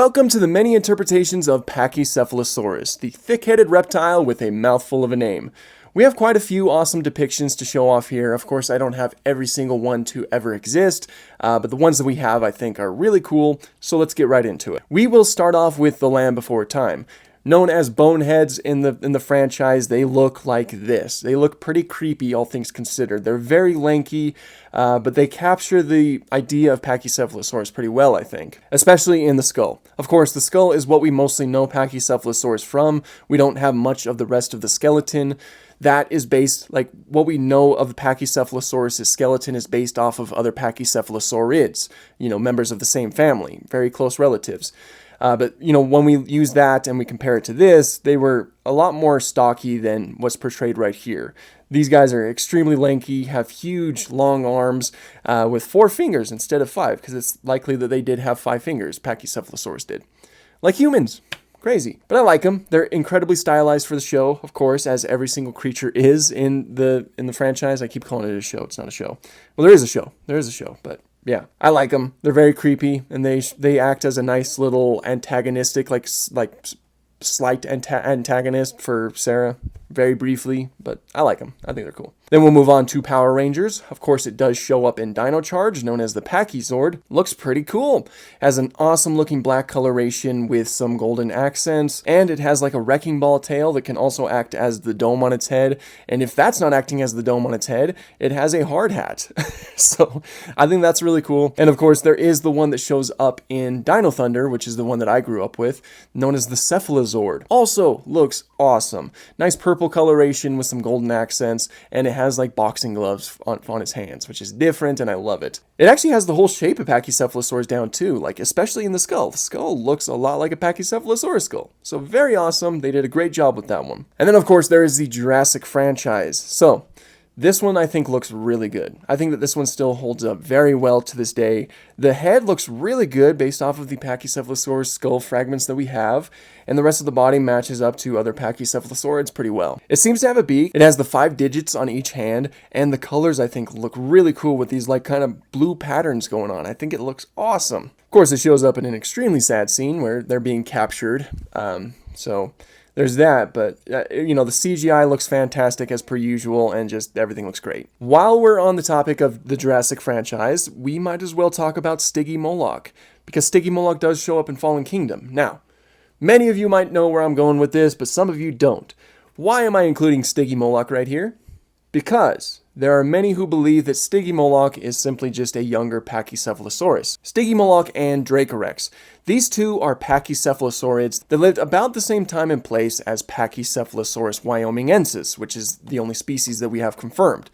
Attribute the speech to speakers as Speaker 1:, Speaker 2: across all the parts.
Speaker 1: Welcome to the many interpretations of Pachycephalosaurus, the thick-headed reptile with a mouthful of a name. We have quite a few awesome depictions to show off here. Of course, I don't have every single one to ever exist, but the ones that we have I think are really cool, so let's get right into it. We will start off with the Land Before Time. Known as boneheads in the franchise, they look like this. They look pretty creepy, all things considered. They're very lanky, but they capture the idea of Pachycephalosaurus pretty well, I think. Especially in the skull. Of course, the skull is what we mostly know Pachycephalosaurus from. We don't have much of the rest of the skeleton. That is based, like, what we know of Pachycephalosaurus' skeleton is based off of other Pachycephalosaurids, members of the same family, very close relatives. But, when we use that and we compare it to this, they were a lot more stocky than what's portrayed right here. These guys are extremely lanky, have huge, long arms with 4 fingers instead of 5, because it's likely that they did have 5 fingers, Pachycephalosaurus did. Like humans. Crazy. But I like them. They're incredibly stylized for the show, of course, as every single creature is in the franchise. I keep calling it a show. It's not a show. Well, there is a show. There is a show, but... yeah, I like them. They're very creepy, and they act as a nice little antagonistic, like slight antagonist for Sarah, very briefly, but I like them. I think they're cool. Then we'll move on to Power Rangers. Of course, it does show up in Dino Charge, known as the Pachyzord. Looks pretty cool. Has an awesome looking black coloration with some golden accents, and it has like a wrecking ball tail that can also act as the dome on its head. And if that's not acting as the dome on its head, it has a hard hat. So I think that's really cool. And of course, there is the one that shows up in Dino Thunder, which is the one that I grew up with, known as the Cephalozord. Also looks awesome. Nice purple coloration with some golden accents, and it has like boxing gloves on its hands, which is different, and I love it. It actually has the whole shape of Pachycephalosaurus down too, like especially in the skull. The skull looks a lot like a Pachycephalosaurus skull. So very awesome. They did a great job with that one. And then of course there is the Jurassic franchise. So this one I think looks really good. I think that this one still holds up very well to this day. The head looks really good based off of the Pachycephalosaurus skull fragments that we have, and the rest of the body matches up to other Pachycephalosaurids pretty well. It seems to have a beak. It has the 5 digits on each hand, and the colors I think look really cool with these like kind of blue patterns going on. I think it looks awesome. Of course, it shows up in an extremely sad scene where they're being captured. So there's that, but the CGI looks fantastic as per usual, and just everything looks great. While we're on the topic of the Jurassic franchise, we might as well talk about Stiggy Moloch, because Stiggy Moloch does show up in Fallen Kingdom. Now, many of you might know where I'm going with this, but some of you don't. Why am I including Stiggy Moloch right here? Because there are many who believe that Stiggy Moloch is simply just a younger Pachycephalosaurus. Stiggy Moloch and Dracorex. These two are Pachycephalosaurids that lived about the same time and place as Pachycephalosaurus wyomingensis, which is the only species that we have confirmed.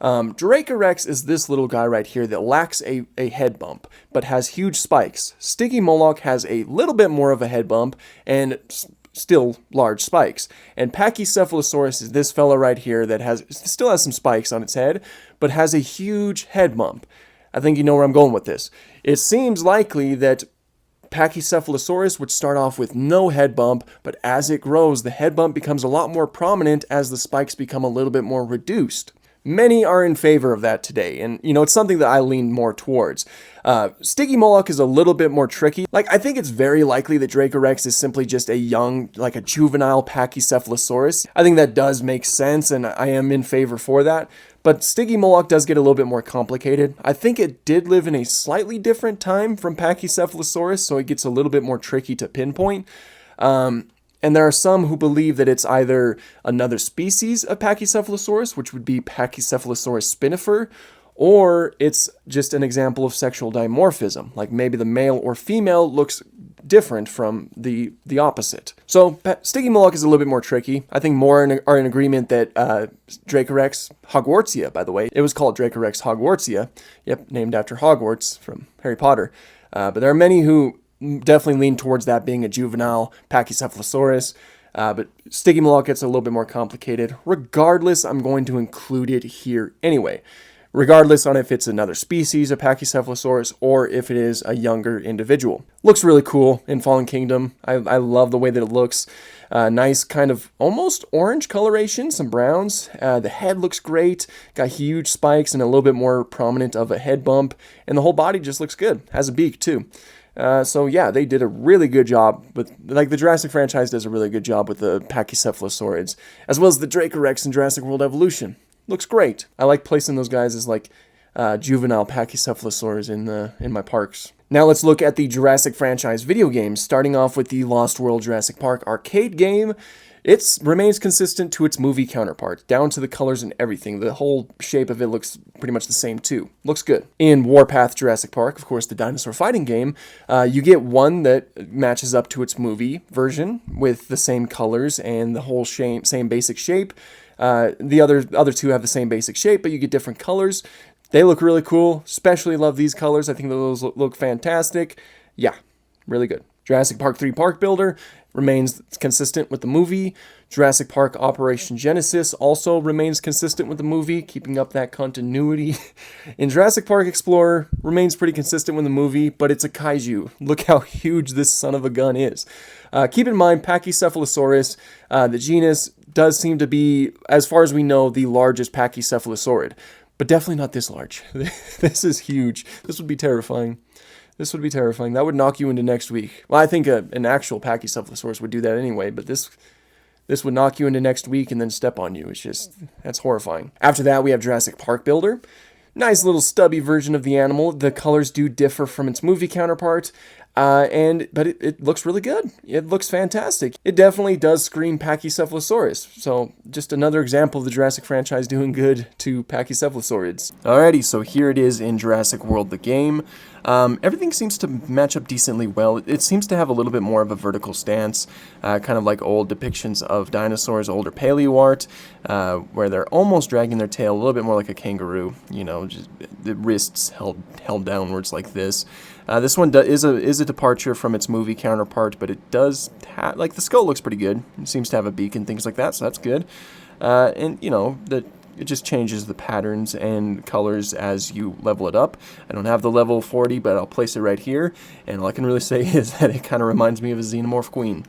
Speaker 1: Dracorex is this little guy right here that lacks a head bump, but has huge spikes. Stiggy Moloch has a little bit more of a head bump, and still large spikes. And Pachycephalosaurus is this fella right here that still has some spikes on its head, but has a huge head bump. I think you know where I'm going with this. It seems likely that Pachycephalosaurus would start off with no head bump, but as it grows, the head bump becomes a lot more prominent as the spikes become a little bit more reduced. Many are in favor of that today, and it's something that I lean more towards. Stiggy Moloch is a little bit more tricky. I think it's very likely that Dracorex is simply just a young, a juvenile Pachycephalosaurus. I think that does make sense, and I am in favor for that. But Stiggy Moloch does get a little bit more complicated. I think it did live in a slightly different time from Pachycephalosaurus, so it gets a little bit more tricky to pinpoint. And there are some who believe that it's either another species of Pachycephalosaurus, which would be Pachycephalosaurus spinifer, or it's just an example of sexual dimorphism, like maybe the male or female looks different from the opposite. So Stiggy Moloch is a little bit more tricky. I think more are in agreement that Dracorex Hogwartsia, by the way, it was called Dracorex Hogwartsia, named after Hogwarts from Harry Potter. But there are many who definitely lean towards that being a juvenile Pachycephalosaurus, but Stiggy Moloch gets a little bit more complicated. Regardless, I'm going to include it here anyway. Regardless on if it's another species of Pachycephalosaurus or if it is a younger individual. Looks really cool in Fallen Kingdom. I love the way that it looks. Nice kind of almost orange coloration, some browns. The head looks great. Got huge spikes and a little bit more prominent of a head bump. And the whole body just looks good. Has a beak too. So yeah, they did a really good job with, like, the Jurassic franchise does a really good job with the Pachycephalosaurids, as well as the Dracorex in Jurassic World Evolution. Looks great. I like placing those guys as like juvenile Pachycephalosaurs in my parks. Now let's look at the Jurassic franchise video games, starting off with the Lost World Jurassic Park arcade game. It remains consistent to its movie counterpart, down to the colors and everything. The whole shape of it looks pretty much the same too. Looks good. In Warpath Jurassic Park, of course, the dinosaur fighting game, you get one that matches up to its movie version with the same colors and the whole same basic shape. The other two have the same basic shape, but you get different colors. They look really cool. Especially love these colors. I think those look fantastic. Yeah, really good. Jurassic Park 3 Park Builder remains consistent with the movie. Jurassic Park Operation Genesis also remains consistent with the movie, keeping up that continuity. In Jurassic Park Explorer, remains pretty consistent with the movie, but it's a kaiju. Look how huge this son of a gun is. Keep in mind, Pachycephalosaurus, the genus, does seem to be, as far as we know, the largest Pachycephalosaurid. But definitely not this large. This is huge. This would be terrifying. This would be terrifying. That would knock you into next week. Well, I think an actual Pachycephalosaurus would do that anyway, but this would knock you into next week and then step on you. It's just, that's horrifying. After that, we have Jurassic Park Builder. Nice little stubby version of the animal. The colors do differ from its movie counterpart, but it looks really good. It looks fantastic. It definitely does scream Pachycephalosaurus. So just another example of the Jurassic franchise doing good to Pachycephalosaurids. Alrighty, so here it is in Jurassic World the game. Everything seems to match up decently well. It seems to have a little bit more of a vertical stance, kind of like old depictions of dinosaurs, older paleo art, where they're almost dragging their tail a little bit more like a kangaroo, you know, just the wrists held downwards like this. This one is a departure from its movie counterpart, but it does have, like, the skull looks pretty good. It seems to have a beak and things like that, so that's good. And, you know, it just changes the patterns and colors as you level it up. I don't have the level 40, but I'll place it right here. And all I can really say is that it kind of reminds me of a xenomorph queen.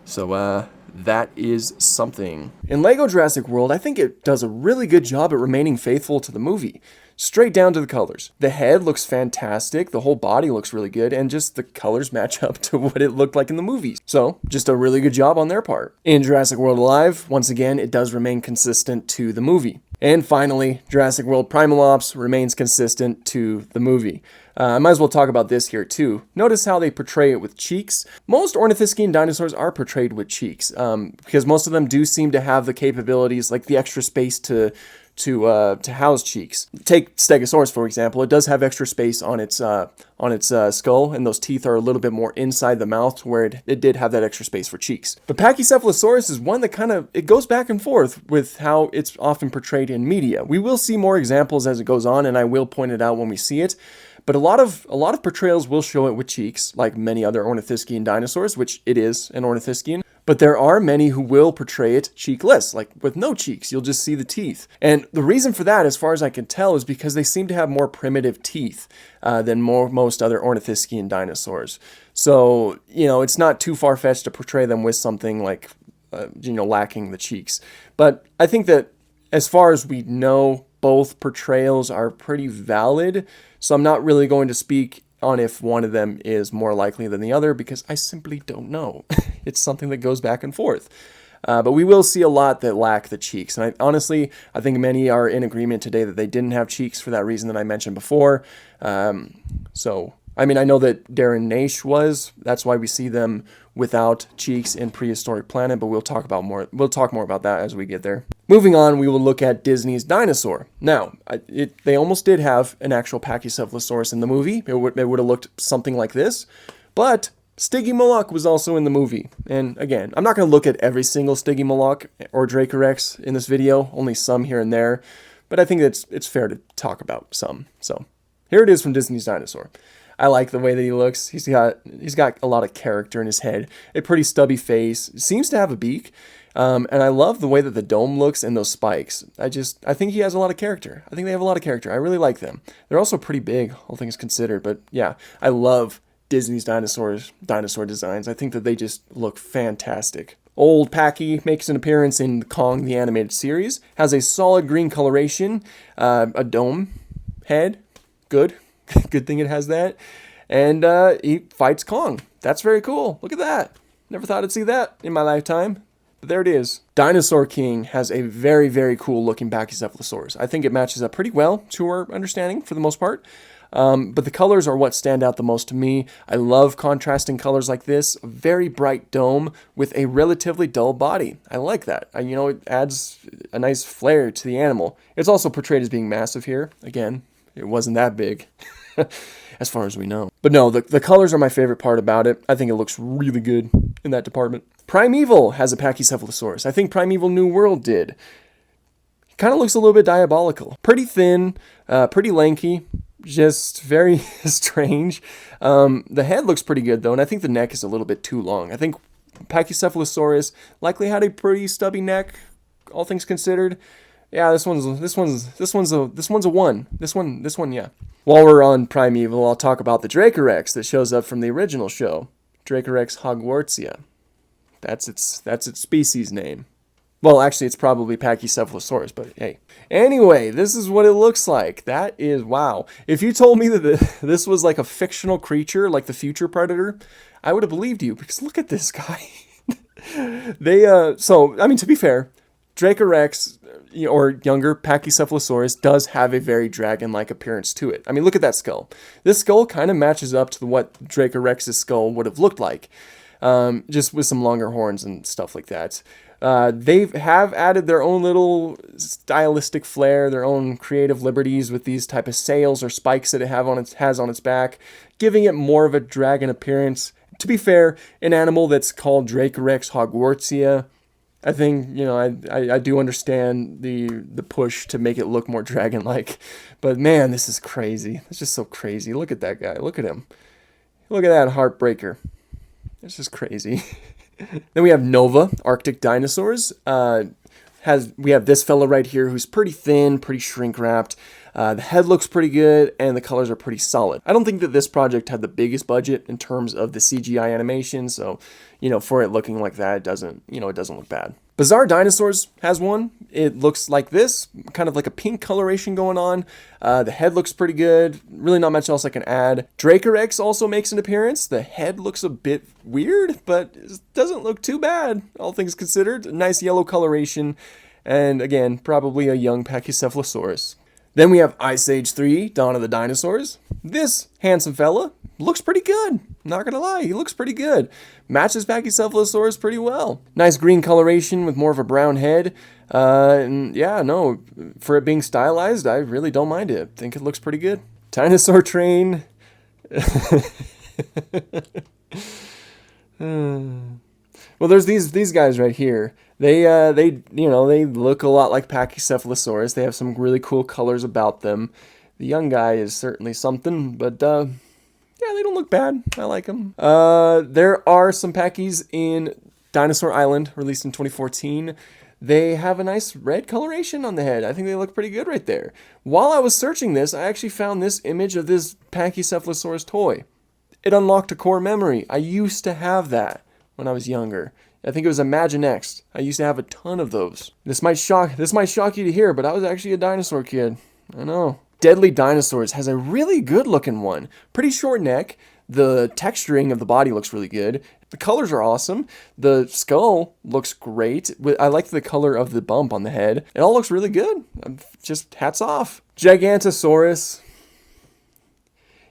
Speaker 1: So, that is something. In LEGO Jurassic World, I think it does a really good job at remaining faithful to the movie. Straight down to the colors. The head looks fantastic, the whole body looks really good, and just the colors match up to what it looked like in the movies. So, just a really good job on their part. In Jurassic World Alive, once again, it does remain consistent to the movie. And finally, Jurassic World Primal Ops remains consistent to the movie. I might as well talk about this here too. Notice how they portray it with cheeks. Most ornithischian dinosaurs are portrayed with cheeks, because most of them do seem to have the capabilities, like the extra space to house cheeks. Take Stegosaurus, for example. It does have extra space on its skull, and those teeth are a little bit more inside the mouth, where it did have that extra space for cheeks. But Pachycephalosaurus is one that it goes back and forth with how it's often portrayed in media. We will see more examples as it goes on, and I will point it out when we see it. But a lot of portrayals will show it with cheeks, like many other ornithischian dinosaurs, which it is an ornithischian. But there are many who will portray it cheekless, like with no cheeks. You'll just see the teeth. And the reason for that, as far as I can tell, is because they seem to have more primitive teeth than most other ornithischian dinosaurs. So, you know, it's not too far-fetched to portray them with something like, lacking the cheeks. But I think that as far as we know, both portrayals are pretty valid. So I'm not really going to speak on if one of them is more likely than the other, because I simply don't know. It's something that goes back and forth. But we will see a lot that lack the cheeks. And I think many are in agreement today that they didn't have cheeks for that reason that I mentioned before. I know that Darren Naish was. That's why we see them without cheeks in Prehistoric Planet, but we'll talk more about that as we get there. Moving on, we will look at Disney's Dinosaur. Now, they almost did have an actual Pachycephalosaurus in the movie. It would have looked something like this, but Stygimoloch was also in the movie. And again, I'm not going to look at every single Stygimoloch or Dracorex in this video, only some here and there, but I think it's fair to talk about some. So here it is from Disney's Dinosaur. I like the way that he looks. He's got a lot of character in his head. A pretty stubby face. Seems to have a beak. And I love the way that the dome looks and those spikes. I think he has a lot of character. I think they have a lot of character. I really like them. They're also pretty big, all things considered. But yeah, I love Disney's dinosaur designs. I think that they just look fantastic. Old Paky makes an appearance in Kong the Animated Series. Has a solid green coloration. A dome head. Good. Good thing it has that. and he fights Kong. That's very cool. Look at that. Never thought I'd see that in my lifetime. But there it is. Dinosaur King has a very, very cool looking Pachycephalosaurus. I think it matches up pretty well to our understanding for the most part. But the colors are what stand out the most to me. I love contrasting colors like this. A very bright dome with a relatively dull body. I like that. It adds a nice flair to the animal. It's also portrayed as being massive here. Again, it wasn't that big. As far as we know. But no, the colors are my favorite part about it. I think it looks really good in that department. Primeval has a Pachycephalosaurus. I think Primeval New World did. It kind of looks a little bit diabolical. Pretty thin, pretty lanky, just very strange. The head looks pretty good though, and I think the neck is a little bit too long. I think Pachycephalosaurus likely had a pretty stubby neck, all things considered. Yeah, this one's a one. This one, yeah. While we're on Primeval, I'll talk about the Dracorex that shows up from the original show. Dracorex hogwartsia. That's its species name. Well, actually, it's probably Pachycephalosaurus, but hey. Anyway, this is what it looks like. That is, wow. If you told me that this was like a fictional creature, like the future Predator, I would have believed you, because look at this guy. To be fair, Dracorex, or younger Pachycephalosaurus, does have a very dragon-like appearance to it. I mean, look at that skull. This skull kind of matches up to what Dracorex's skull would have looked like, just with some longer horns and stuff like that. They have added their own little stylistic flair, their own creative liberties with these type of sails or spikes that it has on its back, giving it more of a dragon appearance. To be fair, an animal that's called Dracorex hogwartsia, I think, I do understand the push to make it look more dragon-like. But man, this is crazy. It's just so crazy. Look at that guy. Look at him. Look at that heartbreaker. It's just crazy. Then we have Nova, Arctic dinosaurs. We have this fella right here who's pretty thin, pretty shrink-wrapped. The head looks pretty good, and the colors are pretty solid. I don't think that this project had the biggest budget in terms of the CGI animation, so, for it looking like that, it doesn't look bad. Bizarre Dinosaurs has one. It looks like this, kind of like a pink coloration going on. The head looks pretty good. Really not much else I can add. Dracorex also makes an appearance. The head looks a bit weird, but it doesn't look too bad, all things considered. A nice yellow coloration, and again, probably a young Pachycephalosaurus. Then we have Ice Age 3, Dawn of the Dinosaurs. This handsome fella looks pretty good. Not gonna lie, he looks pretty good. Matches Pachycephalosaurus pretty well. Nice green coloration with more of a brown head. And yeah, no, for it being stylized, I really don't mind it. I think it looks pretty good. Dinosaur Train. Well, there's these guys right here. They look a lot like Pachycephalosaurus. They have some really cool colors about them. The young guy is certainly something, but yeah, they don't look bad. I like them. There are some Pachy's in Dinosaur Island, released in 2014. They have a nice red coloration on the head. I think they look pretty good right there. While I was searching this, I actually found this image of this Pachycephalosaurus toy. It unlocked a core memory. I used to have that when I was younger. I think it was Imaginext. I used to have a ton of those. This might shock you to hear, but I was actually a dinosaur kid. I know. Deadly Dinosaurs has a really good looking one. Pretty short neck. The texturing of the body looks really good. The colors are awesome. The skull looks great. I like the color of the bump on the head. It all looks really good. Just hats off. Gigantosaurus.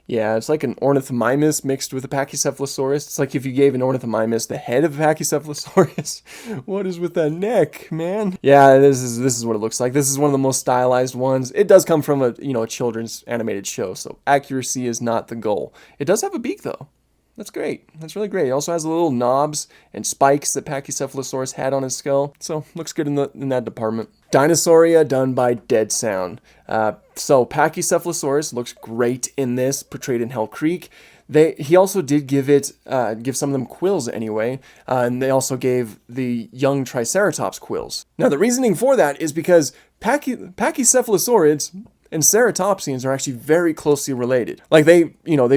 Speaker 1: Yeah, it's like an ornithomimus mixed with a Pachycephalosaurus. It's like if you gave an ornithomimus the head of a Pachycephalosaurus. What is with that neck, man? Yeah, this is what it looks like. This is one of the most stylized ones. It does come from a children's animated show, so accuracy is not the goal. It does have a beak though. That's great. That's really great. It also has little knobs and spikes that Pachycephalosaurus had on his skull. So looks good in that department. Dinosauria done by Dead Sound. So Pachycephalosaurus looks great in this, portrayed in Hell Creek. He also did give some of them quills anyway, and they also gave the young Triceratops quills. Now the reasoning for that is because Pachycephalosaurids and ceratopsians are actually very closely related. Like they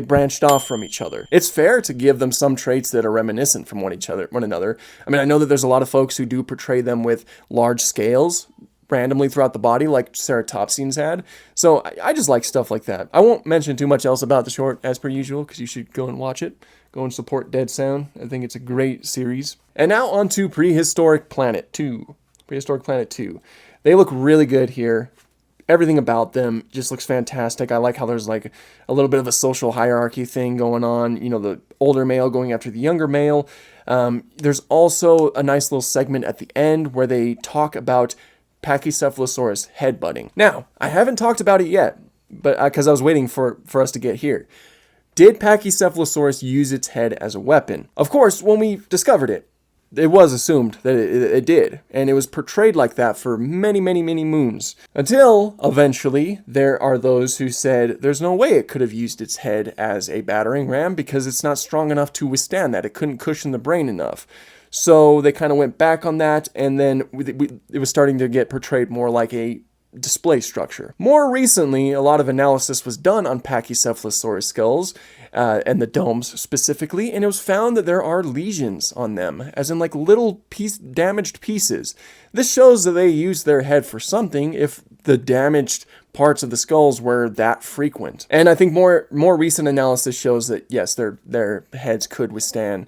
Speaker 1: branched off from each other. It's fair to give them some traits that are reminiscent from one another. I mean, I know that there's a lot of folks who do portray them with large scales, randomly throughout the body like ceratopsians had. So I just like stuff like that. I won't mention too much else about the short as per usual because you should go and watch it. Go and support Dead Sound. I think it's a great series. And now on to Prehistoric Planet 2. Prehistoric Planet 2. They look really good here. Everything about them just looks fantastic. I like how there's like a little bit of a social hierarchy thing going on. You know, the older male going after the younger male. There's also a nice little segment at the end where they talk about Pachycephalosaurus headbutting. Now, I haven't talked about it yet, but because I was waiting for us to get here. Did Pachycephalosaurus use its head as a weapon? Of course, when we discovered it, it was assumed that it did, and it was portrayed like that for many, many, many moons. Until, eventually, there are those who said there's no way it could have used its head as a battering ram because it's not strong enough to withstand that. It couldn't cushion the brain enough. So they kind of went back on that, and then it was starting to get portrayed more like a display structure. More recently, a lot of analysis was done on Pachycephalosaurus skulls, and the domes specifically, and it was found that there are lesions on them, as in like little damaged pieces. This shows that they used their head for something if the damaged parts of the skulls were that frequent. And I think more recent analysis shows that yes, their heads could withstand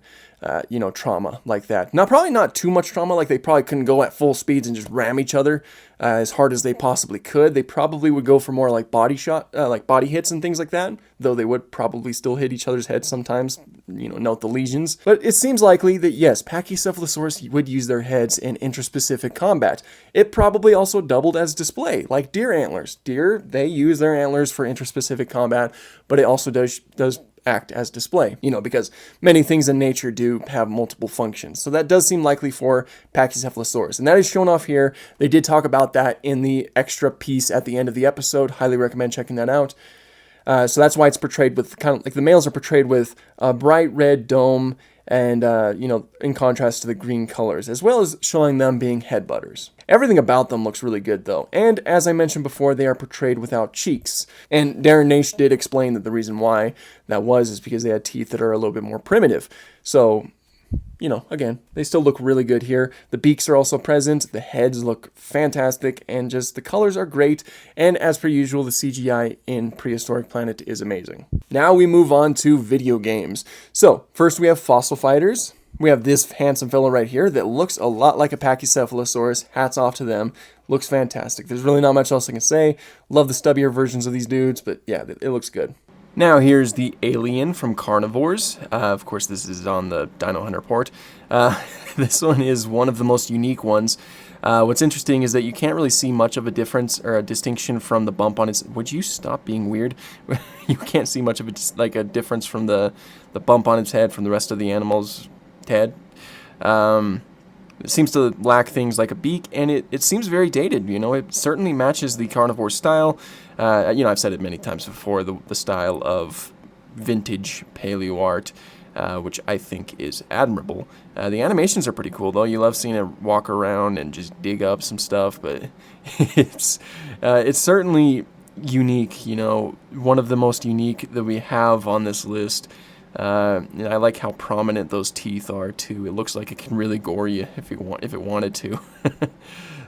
Speaker 1: trauma like that. Now, probably not too much trauma, like they probably couldn't go at full speeds and just ram each other as hard as they possibly could. They probably would go for more like body hits and things like that, though they would probably still hit each other's heads sometimes, note the lesions. But it seems likely that yes, Pachycephalosaurus would use their heads in intraspecific combat. It probably also doubled as display, like deer antlers. Deer, they use their antlers for intraspecific combat, but it also does act as display, because many things in nature do have multiple functions. So that does seem likely for Pachycephalosaurus. And that is shown off here. They did talk about that in the extra piece at the end of the episode. Highly recommend checking that out. So that's why it's portrayed with kind of like the males are portrayed with a bright red dome and, in contrast to the green colors, as well as showing them being headbutters. Everything about them looks really good, though. And as I mentioned before, they are portrayed without cheeks. And Darren Naish did explain that the reason why that is because they had teeth that are a little bit more primitive. So, again, they still look really good here. The beaks are also present. The heads look fantastic. And just the colors are great. And as per usual, the CGI in Prehistoric Planet is amazing. Now we move on to video games. So, first we have Fossil Fighters. We have this handsome fellow right here that looks a lot like a Pachycephalosaurus. Hats off to them. Looks fantastic. There's really not much else I can say. Love the stubbier versions of these dudes, but yeah, it looks good. Now here's the alien from Carnivores. Of course, this is on the Dino Hunter port. This one is one of the most unique ones. What's interesting is that you can't really see much of a difference or a distinction from the bump on its... Would you stop being weird? You can't see much of a difference from the bump on its head from the rest of the animal's head. It seems to lack things like a beak, and it seems very dated. It certainly matches the carnivore style. I've said it many times before, the style of vintage paleo art, which I think is admirable. The animations are pretty cool, though. You love seeing it walk around and just dig up some stuff, but it's certainly unique. One of the most unique that we have on this list. I like how prominent those teeth are too. It looks like it can really gore you if it wanted to.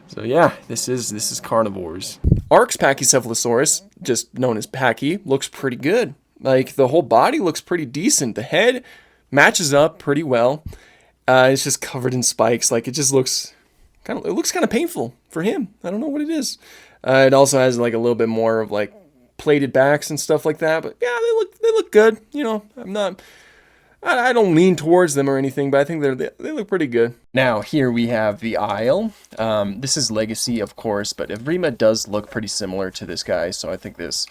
Speaker 1: So yeah, this is Carnivores. Ark's Pachycephalosaurus, just known as Paky, looks pretty good. Like the whole body looks pretty decent. The head matches up pretty well. It's just covered in spikes. Like it just looks kind of painful for him. I don't know what it is. It also has like a little bit more of like plated backs and stuff like that, but yeah, they look good. I don't lean towards them or anything, but I think they look pretty good. Now here we have the Isle. This is Legacy, of course, but Evrima does look pretty similar to this guy, so I think this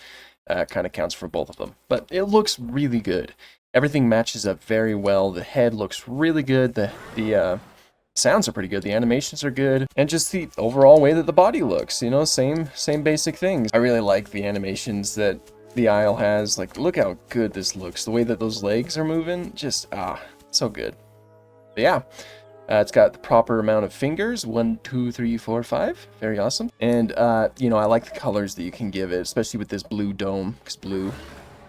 Speaker 1: kind of counts for both of them. But it looks really good. Everything matches up very well. The head looks really good. The sounds are pretty good. The animations are good, and just the overall way that the body looks. Same basic things. I really like the animations that the Isle has. Like, look how good this looks. The way that those legs are moving, just so good. But yeah, it's got the proper amount of fingers. 1, 2, 3, 4, 5. Very awesome. And I like the colors that you can give it, especially with this blue dome, because blue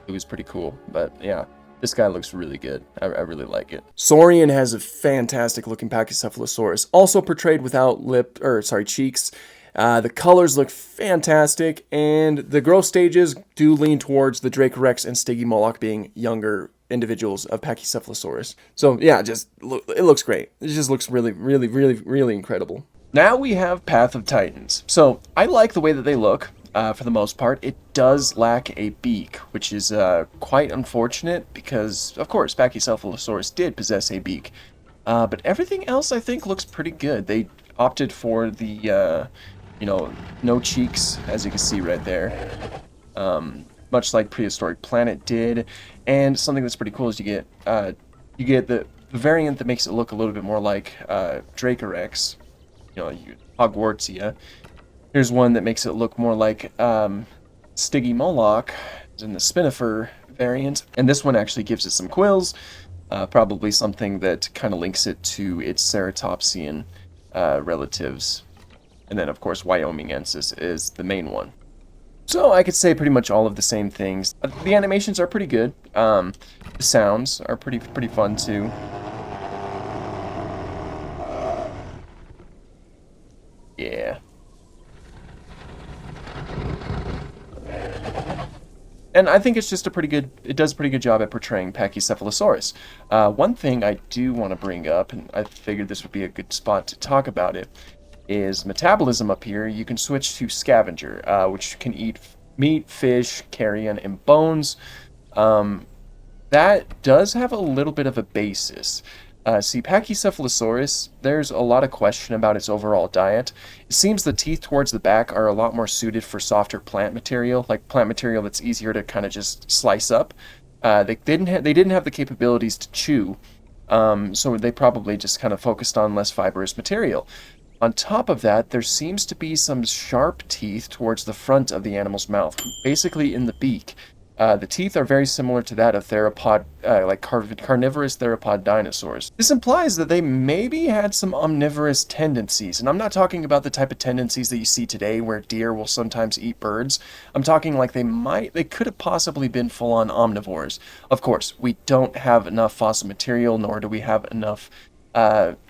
Speaker 1: is pretty cool. But yeah, this guy looks really good. I really like it. Saurian has a fantastic looking Pachycephalosaurus, also portrayed without cheeks. The colors look fantastic, and the growth stages do lean towards the Dracorex and Stygimoloch being younger individuals of Pachycephalosaurus. So yeah, it looks great. It just looks really, really, really, really incredible. Now we have Path of Titans. So I like the way that they look. For the most part, it does lack a beak, which is quite unfortunate because, of course, Pachycephalosaurus did possess a beak. But everything else, I think, looks pretty good. They opted for the, no cheeks, as you can see right there. Much like Prehistoric Planet did. And something that's pretty cool is you get the variant that makes it look a little bit more like Dracorex, Hogwartsia. Here's one that makes it look more like Stygimoloch in the Spinifer variant. And this one actually gives it some quills, probably something that kind of links it to its Ceratopsian relatives. And then, of course, Wyomingensis is the main one. So I could say pretty much all of the same things. The animations are pretty good. The sounds are pretty fun too. Yeah. And I think it's just it does a pretty good job at portraying Pachycephalosaurus. One thing I do want to bring up, and I figured this would be a good spot to talk about it, is metabolism up here. You can switch to scavenger, which can eat meat, fish, carrion, and bones. That does have a little bit of a basis. See, Pachycephalosaurus, there's a lot of question about its overall diet. It seems the teeth towards the back are a lot more suited for softer plant material, like plant material that's easier to kind of just slice up. They didn't have the capabilities to chew, so they probably just kind of focused on less fibrous material. On top of that, there seems to be some sharp teeth towards the front of the animal's mouth, basically in the beak. The teeth are very similar to that of theropod, carnivorous theropod dinosaurs. This implies that they maybe had some omnivorous tendencies, and I'm not talking about the type of tendencies that you see today where deer will sometimes eat birds. I'm talking like they could have possibly been full-on omnivores. Of course, we don't have enough fossil material, nor do we have enough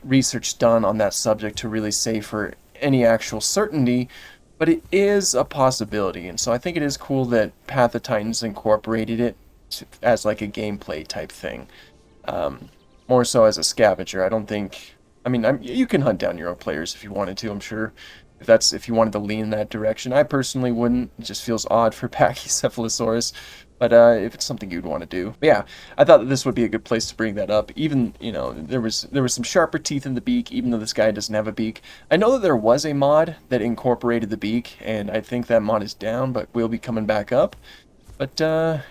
Speaker 1: research done on that subject to really say for any actual certainty, but it is a possibility, and so I think it is cool that Path of Titans incorporated it as like a gameplay type thing, more so as a scavenger. You can hunt down your own players if you wanted to, I'm sure, if you wanted to lean in that direction. I personally wouldn't. It just feels odd for Pachycephalosaurus. But if it's something you'd want to do. But yeah, I thought that this would be a good place to bring that up. Even, there was some sharper teeth in the beak, even though this guy doesn't have a beak. I know that there was a mod that incorporated the beak, and I think that mod is down, but will be coming back up. But yeah,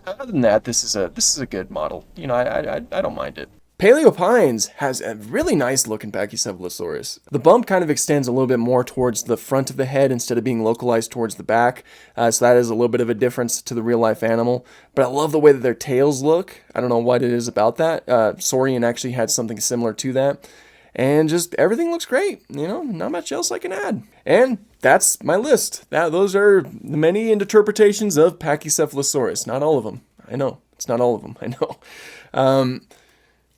Speaker 1: other than that, this is a good model. I don't mind it. Paleo Pines has a really nice looking Pachycephalosaurus. The bump kind of extends a little bit more towards the front of the head instead of being localized towards the back, so that is a little bit of a difference to the real life animal. But I love the way that their tails look. I don't know what it is about that. Saurian actually had something similar to that. And just everything looks great. Not much else I can add. And that's my list. Those are the many interpretations of Pachycephalosaurus. Not all of them. I know. It's not all of them. I know.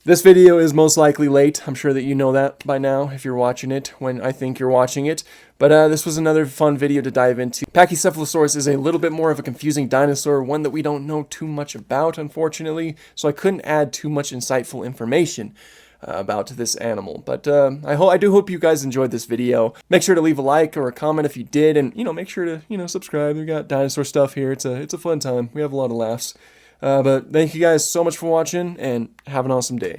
Speaker 1: This video is most likely late. I'm sure that you know that by now if you're watching it when I think you're watching it. But this was another fun video to dive into. Pachycephalosaurus is a little bit more of a confusing dinosaur, one that we don't know too much about, unfortunately. So I couldn't add too much insightful information about this animal. But I do hope you guys enjoyed this video. Make sure to leave a like or a comment if you did. And, make sure to, subscribe. We got dinosaur stuff here. It's a fun time. We have a lot of laughs. But thank you guys so much for watching, and have an awesome day.